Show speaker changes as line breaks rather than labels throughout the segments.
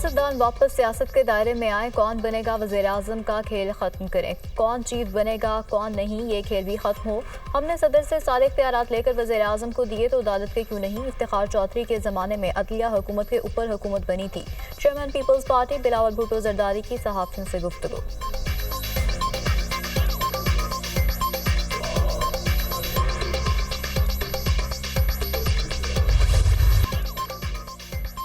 सियासतदान वापस सियासत के दायरे में आए। कौन बनेगा वज़ीर आज़म का खेल ख़त्म करें। कौन चीफ बनेगा कौन नहीं, ये खेल भी ख़त्म हो। हमने सदर से सारे इख्तियारात लेकर वज़ीर आज़म को दिए तो अदालत के क्यों नहीं। इफ्तिखार चौधरी के ज़माने में अदलिया हुकूमत के ऊपर हुकूमत बनी थी। Chairman Peoples Party Bilawal Bhutto Zardari की सहाफ़ियों से गुफ्तगू।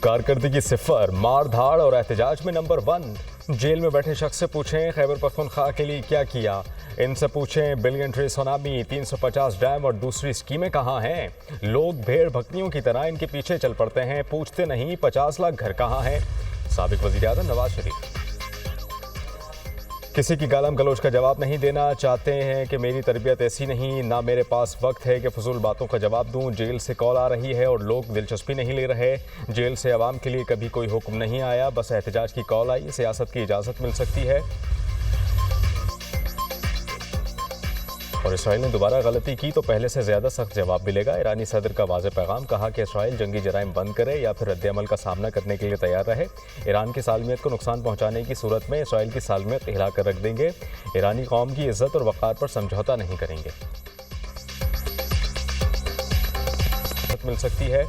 कारकर्दगी सिफर, मार धाड़ और एहतजाज में नंबर 1। जेल में बैठे शख्स से पूछें खैबर पख्तूनख्वा के लिए क्या किया। इनसे पूछें बिलियन ट्री सुनामी, 350 डैम और दूसरी स्कीमें कहाँ हैं। लोग भेड़ बकरियों की तरह इनके पीछे चल पड़ते हैं, पूछते नहीं 50 लाख घर कहाँ हैं। साबिक वज़ीर आज़म नवाज शरीफ किसी की गालम गलोच का जवाब नहीं देना चाहते हैं कि मेरी तरबियत ऐसी नहीं, ना मेरे पास वक्त है कि फजूल बातों का जवाब दूं। जेल से कॉल आ रही है और लोग दिलचस्पी नहीं ले रहे। जेल से आवाम के लिए कभी कोई हुक्म नहीं आया, बस एहतजाज की कॉल आई। सियासत की इजाज़त मिल सकती है। और इसराइल ने दोबारा गलती की तो पहले से ज़्यादा सख्त जवाब मिलेगा। ईरानी सदर का वाज़ेह पैगाम, कहा कि इसराइल जंगी जराइम बंद करे या फिर रद्द-ए-अमल का सामना करने के लिए तैयार रहे। ईरान की सालमियत को नुकसान पहुंचाने की सूरत में इसराइल की सालमियत हिला कर रख देंगे। ईरानी कौम की इज्जत और वक़ार पर समझौता नहीं करेंगे। मिल सकती है।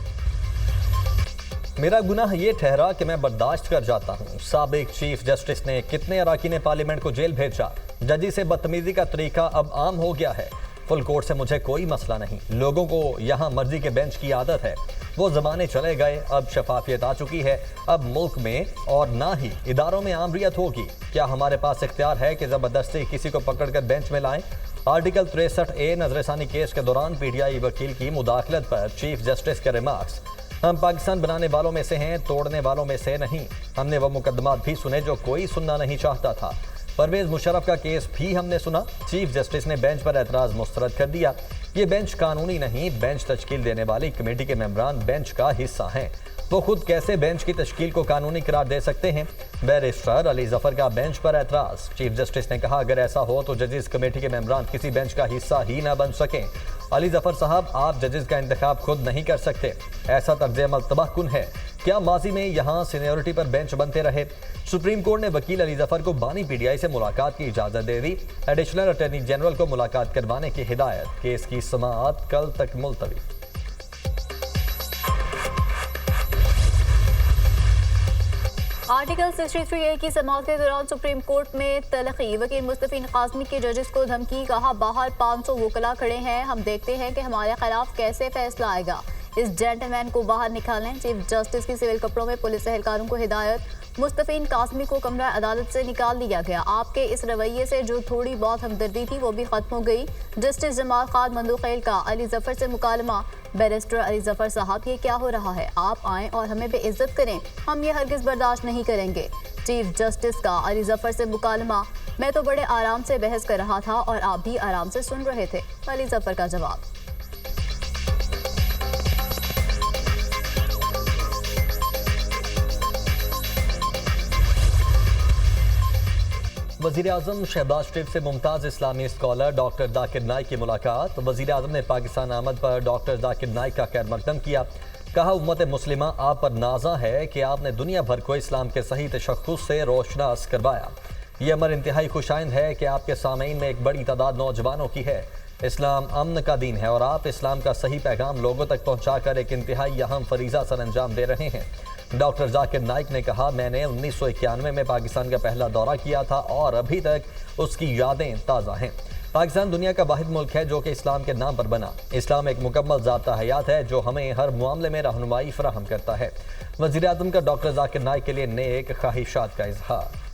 मेरा गुनाह ये ठहरा कि मैं बर्दाश्त कर जाता हूँ। साबिक चीफ जस्टिस ने कितने अराकीन पार्लियामेंट को जेल भेजा। जजी से बदतमीजी का तरीका अब आम हो गया है। फुल कोर्ट से मुझे कोई मसला नहीं। लोगों को यहाँ मर्जी के बेंच की आदत है। वो ज़माने चले गए, अब शफाफियत आ चुकी है। अब मुल्क में और ना ही इदारों में आमरीत होगी। क्या हमारे पास इख्तियार है कि ज़बरदस्ती किसी को पकड़ कर बेंच में लाएं। आर्टिकल 63A नजरसानी केस के दौरान PTI वकील की मुदाखलत पर चीफ जस्टिस के रिमार्क्स, हम पाकिस्तान बनाने वालों में से हैं, तोड़ने वालों में से नहीं। हमने वो मुकदमात भी सुने जो कोई सुनना नहीं चाहता था। परवेज मुशर्रफ का केस भी हमने सुना। चीफ जस्टिस ने बेंच पर एतराज़ मुस्तरद कर दिया। ये बेंच कानूनी नहीं, बेंच तश्कील देने वाली कमेटी के मेंबरान बेंच का हिस्सा हैं। वो खुद कैसे बेंच की तश्कील को कानूनी करार दे सकते हैं। बैरिस्टर अली जफर का बेंच पर एतराज़। चीफ जस्टिस ने कहा अगर ऐसा हो तो जजेस कमेटी के मेंबरान किसी बेंच का हिस्सा ही ना बन सकें। अली जफर साहब, आप जजेस का इंतखाब खुद नहीं कर सकते। ऐसा तर्ज अमल तबाहकुन है। क्या माजी में यहाँ सीनियोरिटी पर बेंच बनते रहे। सुप्रीम कोर्ट ने वकील अली जफर को बानी PTI से मुलाकात की इजाज़त दे दी। एडिशनल अटॉर्नी जनरल को मुलाकात करवाने की हिदायत। केस की समाअत कल तक मुलतवी।
आर्टिकल 63A की समाअत के दौरान सुप्रीम कोर्ट में तलखी। वकील मुस्तफीन काज़मी के जजेस को धमकी, कहा बाहर 500 वकला खड़े हैं, हम देखते हैं कि हमारे खिलाफ कैसे फैसला आएगा। इस जेंटलमैन को बाहर निकालें। चीफ जस्टिस की सिविल कपड़ों में पुलिस एहलकारों को हिदायत। मुस्तफीन काज़मी को कमरा अदालत से निकाल दिया गया। आपके इस रवैये से जो थोड़ी बहुत हमदर्दी थी वो भी खत्म हो गई। जस्टिस जमाल खान मंदूखेल का अली जफर से मुकालमा। बैरिस्टर अली जफर साहब, ये क्या हो रहा है। आप आएँ और हमें बेइज्जत करें, हम ये हरगिज़ बर्दाश्त नहीं करेंगे। चीफ जस्टिस का अली जफर से मुकालमा, मैं तो बड़े आराम से बहस कर रहा था और आप भी आराम से सुन रहे थे। अली जफर का जवाब।
वज़ीर आज़म शहबाज शरीफ से मुमताज़ इस्लामी स्कॉलर डॉक्टर जाकिर नाइक की मुलाकात। वज़ीर आज़म ने पाकिस्तान आमद पर डॉक्टर जाकिर नाइक का खैर मकदम किया। कहा उम्मत मुस्लिमा आप पर नाज़ा है कि आपने दुनिया भर को इस्लाम के सही तशख़्ख़ुस से रोशनास करवाया। ये अमर इंतहाई खुशाइंद है कि आपके सामीन में एक बड़ी तादाद नौजवानों की है। इस्लाम अमन का दीन है और आप इस्लाम का सही पैगाम लोगों तक पहुँचा कर एक इंतहाई अहम फरीज़ा सर अंजाम दे रहे हैं। डॉक्टर जाकिर नाइक ने कहा मैंने 1991 में पाकिस्तान का पहला दौरा किया था और अभी तक उसकी यादें ताज़ा हैं। पाकिस्तान दुनिया का वाहिद मुल्क है जो कि इस्लाम के नाम पर बना। इस्लाम एक मुकम्मल ज़ाब्ता हयात है जो हमें हर मामले में रहनुमाई फराहम करता है। वज़ीर आज़म का डॉक्टर जाकिर नाइक के लिए नेक ख्वाहिशात का इजहार।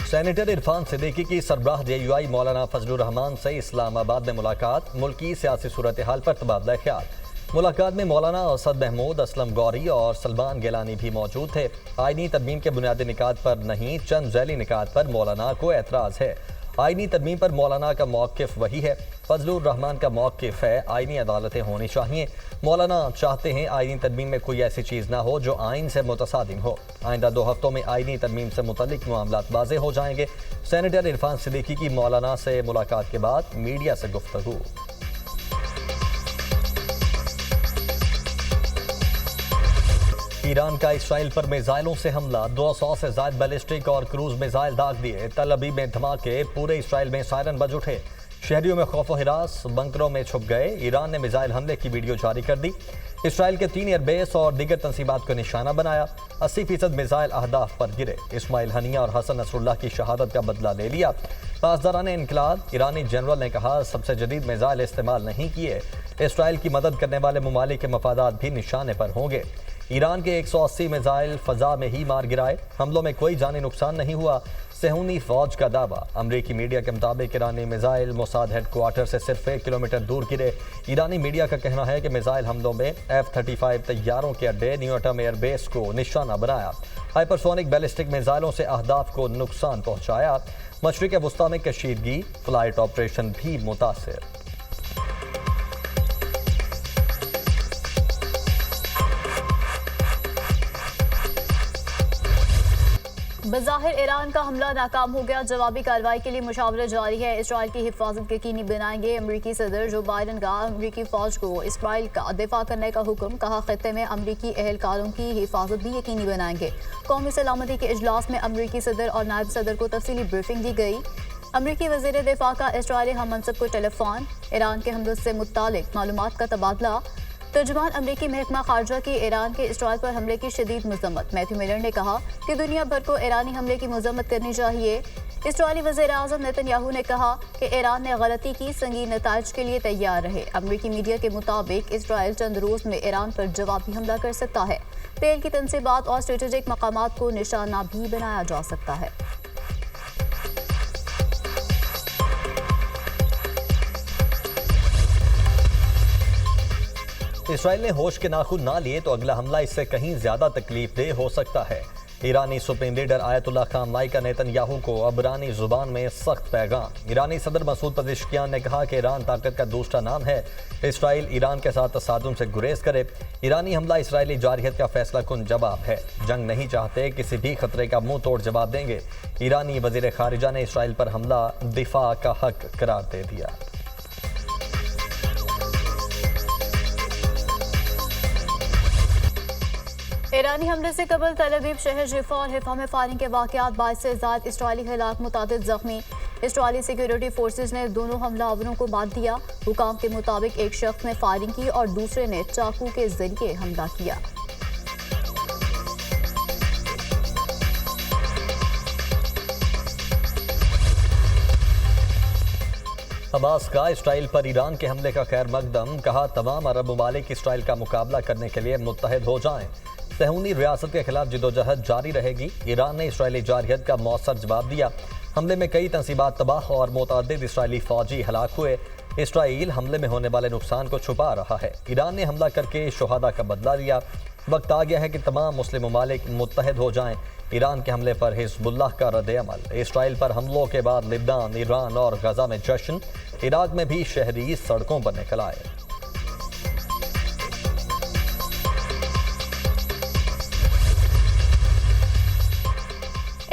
सेनेटर इरफान सिद्दीकी की सरबराह JUI मौलाना फजलुर रहमान से इस्लामाबाद में मुलाकात। मुल्की सियासी सूरत हाल पर तबादला ख्याल। मुलाकात में मौलाना असद महमूद, असलम गौरी और सलमान गिलानी भी मौजूद थे। आईनी तरमीम के बुनियादी निकात पर नहीं, चंद झैली निकात पर मौलाना को एतराज़ है। आईनी तरमीम पर मौलाना का मौक़िफ़ वही है। फजलुर रहमान का मौक़िफ़ है आईनी अदालतें होनी चाहिए। मौलाना चाहते हैं आईनी तरमीम में कोई ऐसी चीज़ ना हो जो आइन से मुतसादिम हो। आइंदा 2 हफ्तों में आईनी तरमीम से मुतल्लिक मामलात वाज़ेह हो जाएंगे। सेनेटर इरफान सिद्दीकी की मौलाना से मुलाकात के बाद मीडिया से गुफ्तगू। ईरान का इसराइल पर मिसाइलों से हमला, 200 से ज़ायद बैलिस्टिक और क्रूज मिसाइल दाग दिए। तल अवीव में धमाके, पूरे इसराइल में सायरन बज उठे। शहरियों में खौफ व हिरास, बंकरों में छुप गए। ईरान ने मिसाइल हमले की वीडियो जारी कर दी। इसराइल के 3 एयरबेस और दीगर तंसीबात को निशाना बनाया। 80% मिसाइल अहदाफ पर गिरे। इस्माइल हनिया और हसन नसरुल्लाह की शहादत का बदला ले लिया। पासदारान इनकलाब, ईरानी जनरल ने कहा सबसे जदीद मिसाइल इस्तेमाल नहीं किए। इसराइल की मदद करने वाले ममालिक के मफादात भी निशाने पर होंगे। ईरान के 180 मिसाइल फ़ज़ा में ही मार गिराए। हमलों में कोई जानी नुकसान नहीं हुआ। सेहूनी फ़ौज का दावा। अमरीकी मीडिया के मुताबिक ईरानी मिसाइल मोसाद हेडक्वार्टर से सिर्फ 1 किलोमीटर दूर गिरे। ईरानी मीडिया का कहना है कि मिसाइल हमलों में F-35 तैयारों के अड्डे, न्यू एटम एयरबेस को निशाना बनाया। हाइपरसोनिक बैलिस्टिक मिसाइलों से अहदाफ को नुकसान पहुँचाया। मशरिक़ वस्ता में कशीदगी, फ्लाइट ऑपरेशन भी मुतासिर।
बज़ाहिर ईरान का हमला नाकाम हो गया। जवाबी कार्रवाई के लिए मुशावरत जारी है। इसराइल की हिफाजत यकीनी बनाएंगे। अमरीकी सदर जो बाइडन का अमरीकी फ़ौज को इसराइल का दिफा करने का हुक्म। कहा खत्ते में अमरीकी एहलकारों की हिफाजत भी यकीनी बनाएंगे। कौमी सलामती के इजलास में अमरीकी सदर और नायब सदर को तफसीली ब्रीफिंग दी गई। अमरीकी वज़ीर दिफा का इसराइली हम मनसब को टेलीफोन। ईरान के हमलों से मुतालिक मालूमात का तबादला। तर्जुमान अमरीकी महकमा खारजा की ईरान के इसराइल पर हमले की शदीद मजम्मत। मैथ्यू मिलर ने कहा कि दुनिया भर को ईरानी हमले की मजम्मत करनी चाहिए। इसराइली वज़ीर आज़म नेतन्याहू ने कहा कि ईरान ने गलती की, संगीन नताइज के लिए तैयार रहे। अमरीकी मीडिया के मुताबिक इसराइल चंद रोज़ में ईरान पर जवाबी हमला कर सकता है। तेल की तंसीबात और स्ट्रेटेजिक मकामात को निशाना भी बनाया जा सकता है।
इसराइल ने होश के नाखून ना लिए तो अगला हमला इससे कहीं ज्यादा तकलीफदेह हो सकता है। ईरानी सुप्रीम लीडर आयतुल्लाह खामनाई का नेतन्याहू को अबरानी जुबान में सख्त पैगाम। ईरानी सदर मसूद पज़ेश्कियान ने कहा कि ईरान ताकत का दूसरा नाम है। इसराइल ईरान के साथ तसादुम से गुरेज करे। ईरानी हमला इसराइली जारहियत का फैसला कुन जवाब है। जंग नहीं चाहते, किसी भी खतरे का मुंह तोड़ जवाब देंगे। ईरानी वज़ीर खारिजा ने इसराइल पर हमला दिफा का हक करार दे दिया।
ईरानी हमले से कबल तल अवीव शहर जिफा और हिफा में फायरिंग के वाक़यात, 22 से ज़ायद इसराइली हलाक, मुतादिद ज़ख्मी। इसराइली सिक्योरिटी फोर्सेज ने दोनों हमलावरों को मार दिया। हुकाम के मुताबिक एक शख्स ने फायरिंग की और दूसरे ने चाकू के जरिए हमला किया।
हमास का इसराइल पर ईरान के हमले का खैर मकदम। कहा तमाम अरब ममालिक इसराइल का मुकाबला करने के लिए मुत्तहिद हो जाएं। सहूनी रियासत के खिलाफ जिदोजहद जारी रहेगी। ईरान ने इसराइली जारहियत का मौसर जवाब दिया। हमले में कई तंसीबात तबाह और मुतअद्दिद इसराइली फौजी हलाक हुए। इसराइल हमले में होने वाले नुकसान को छुपा रहा है। ईरान ने हमला करके शुहादा का बदला लिया। वक्त आ गया है कि तमाम मुस्लिम ममालिक मुत्तहिद हो जाएं। ईरान के हमले पर हिज़्बुल्लाह का रद्द-ए-अमल। इसराइल पर हमलों के बाद लिबान, ईरान और गजा में जश्न। इराक में भी शहरी सड़कों पर निकल आए।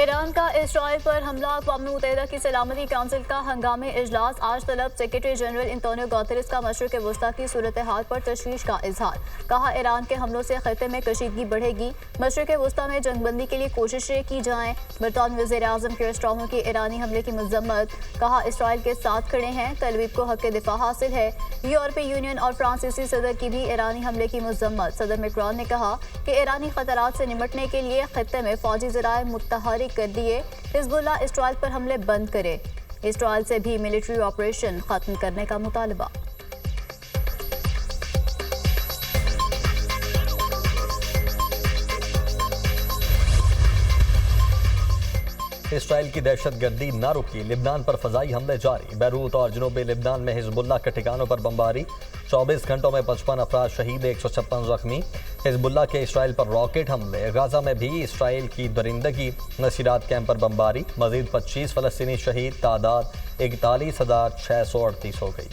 ईरान का इसराइल पर हमला। अक़वाम मुत्तहिदा की सलामती काउंसिल का हंगामी इजलास आज तलब। सेक्रेटरी जनरल एंटोनियो गुतेरेस का मशरिक़ वस्ता की सूरत हाल पर तशवीश का इजहार। कहा ईरान के हमलों से खत्ते में कशीदगी बढ़ेगी। मशरिक़ वस्ता में जंगबंदी के लिए कोशिशें की जाएँ। बरतानवी वज़ीर आज़म के स्ट्रामो की ईरानी हमले की मजम्मत। कहा इसराइल के साथ खड़े हैं, तल अवीव को हक़ दिफा हासिल है। यूरोपीय यूनियन और फ्रांसीसी सदर की भी ईरानी हमले की मजम्मत। सदर मैक्रोन ने कहा कि ईरानी खतरात से निपटने के लिए खत्ते में फ़ौजी ज़राए मुतहरिक कर दिए। हिज़्बुल्लाह इसराइल पर हमले बंद करे। इसराइल से भी मिलिट्री ऑपरेशन खत्म करने का मुतालबा।
इसराइल की दहशतगर्दी न रुकी। लिबनान पर फ़ज़ाई हमले जारी। बैरूत और जनूबी लिबनान में हिज़्बुल्लाह के ठिकानों पर बमबारी। 24 घंटों में 55 अफराद शहीद, 156 जख्मी। हिजबुल्लाह के इसराइल पर रॉकेट हमले, गाजा में भी इसराइल की दरिंदगी, नसीरात कैंप पर बमबारी, मजीद 25 फ़लस्तीनी शहीद, तादाद 41,638 हो गई।